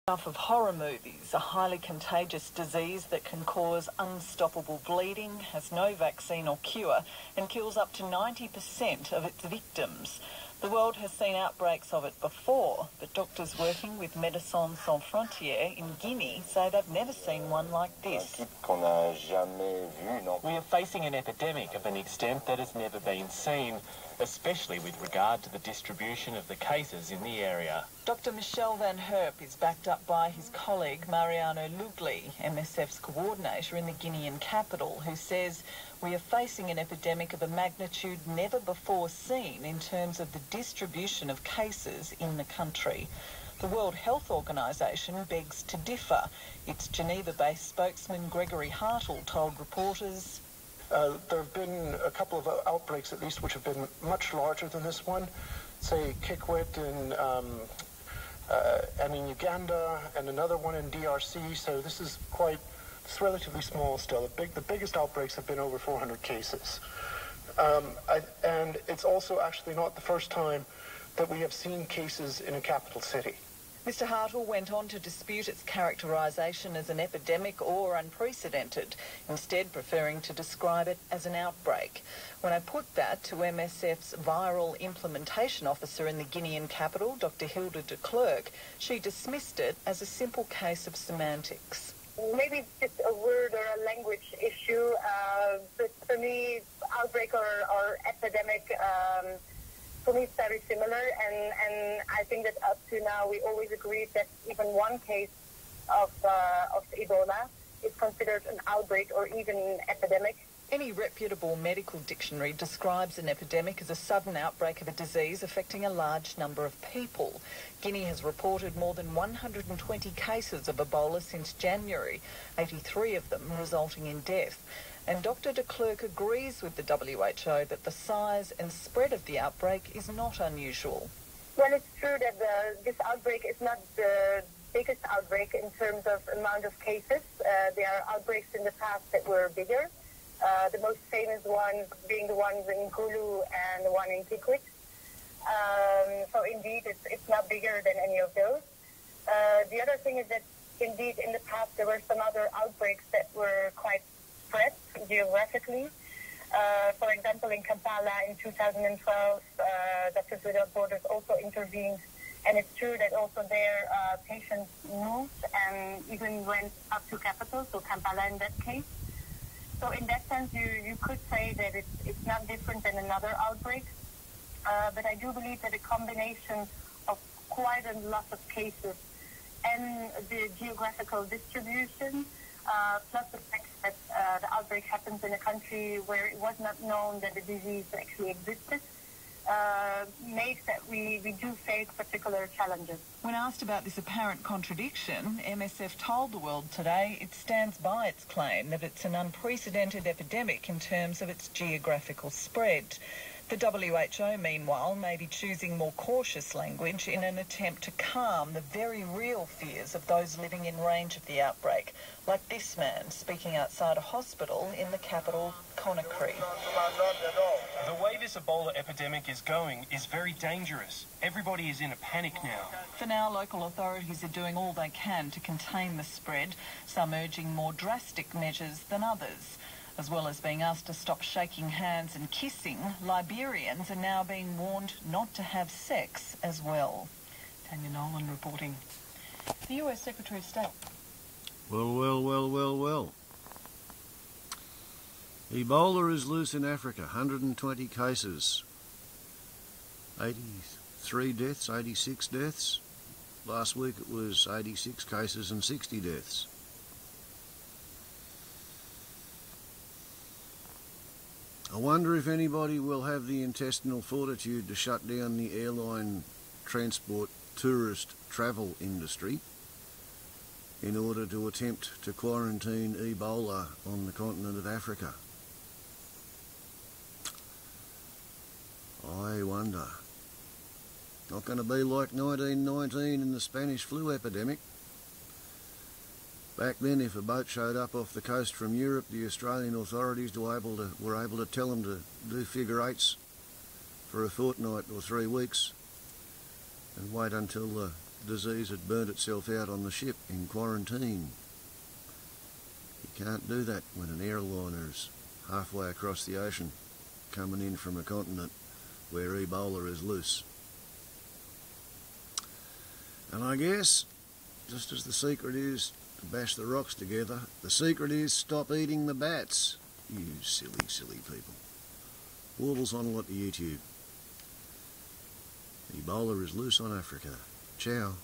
Stuff of horror movies, a highly contagious disease that can cause unstoppable bleeding, has no vaccine or cure, and kills up to 90% of its victims. The world has seen outbreaks of it before, but doctors working with Medecins Sans Frontiers in Guinea say they've never seen one like this. We are facing an epidemic of an extent that has never been seen, especially with regard to the distribution of the cases in the area. Dr. Michel Van Herp is backed up by his colleague Mariano Lugli, M.S.F's coordinator in the Guinean capital, who says we are facing an epidemic of a magnitude never before seen in terms of the distribution of cases in the country. The World Health Organization begs to differ. Its Geneva-based spokesman Gregory Hartle told reporters, there have been a couple of outbreaks, at least, which have been much larger than this one. Say K.Y.A.G.S in Uganda, and another one in DRC. So this is it's relatively small still. The biggest outbreaks have been over 400 cases. And it's also actually not the first time that we have seen cases in a capital city. Mr. Hartle went on to dispute its characterisation as an epidemic or unprecedented, instead preferring to describe it as an outbreak. When I put that to M.S.F's viral implementation officer in the Guinean capital, Dr. Hilda de Klerk, she dismissed it as a simple case of semantics. Maybe it's just a word or a language issue, but for me, outbreak or epidemic, for me, it's very similar, and I think that up to now we always agreed that even one case of Ebola is considered an outbreak or even an epidemic. Any reputable medical dictionary describes an epidemic as a sudden outbreak of a disease affecting a large number of people. Guinea has reported more than 120 cases of Ebola since January, 83 of them resulting in death. And Dr. de Klerk agrees with the WHO that the size and spread of the outbreak is not unusual. Well, it's true that this outbreak is not the biggest outbreak in terms of amount of cases. There are outbreaks in the past that were bigger. The most famous ones being the ones in Gulu and the one in K.Y.A.G.S. So indeed, it's not bigger than any of those. The other thing is that indeed in the past there were some other outbreaks that were quite spread geographically. For example, in Kampala in 2012, Doctors Without Borders also intervened, and it's true that also there patients moved and even went up to capital, so Kampala in that case. So in that sense, you could say that it's not different than another outbreak, but I do believe that a combination of quite a lot of cases and the geographical distribution, plus the fact that the outbreak happens in a country where it was not known that the disease actually existed, makes that we do face particular challenges. When asked about this apparent contradiction, M.S.F told the world today it stands by its claim that it's an unprecedented epidemic in terms of its geographical spread. The W.H.O, meanwhile, may be choosing more cautious language in an attempt to calm the very real fears of those living in range of the outbreak, like this man speaking outside a hospital in the capital, Conakry. The way this Ebola epidemic is going is very dangerous. Everybody is in a panic now. For now, local authorities are doing all they can to contain the spread, some urging more drastic measures than others. As well as being asked to stop shaking hands and kissing, Liberians are now being warned not to have sex as well. Tanya Nolan reporting. The US Secretary of State. Well. Ebola is loose in Africa, 120 cases. 83 deaths, 86 deaths. Last week it was 86 cases and 60 deaths. I wonder if anybody will have the intestinal fortitude to shut down the airline transport tourist travel industry in order to attempt to quarantine Ebola on the continent of Africa. I wonder. Not going to be like 1919 in the Spanish flu epidemic. Back then, if a boat showed up off the coast from Europe, the Australian authorities were able to tell them to do figure eights for a fortnight or 3 weeks and wait until the disease had burnt itself out on the ship in quarantine. You can't do that when an airliner's halfway across the ocean coming in from a continent where Ebola is loose. And I guess, just as the secret is to bash the rocks together, the secret is stop eating the bats. You silly, silly people. Warbles on a lot to YouTube. Ebola is loose on Africa. Ciao.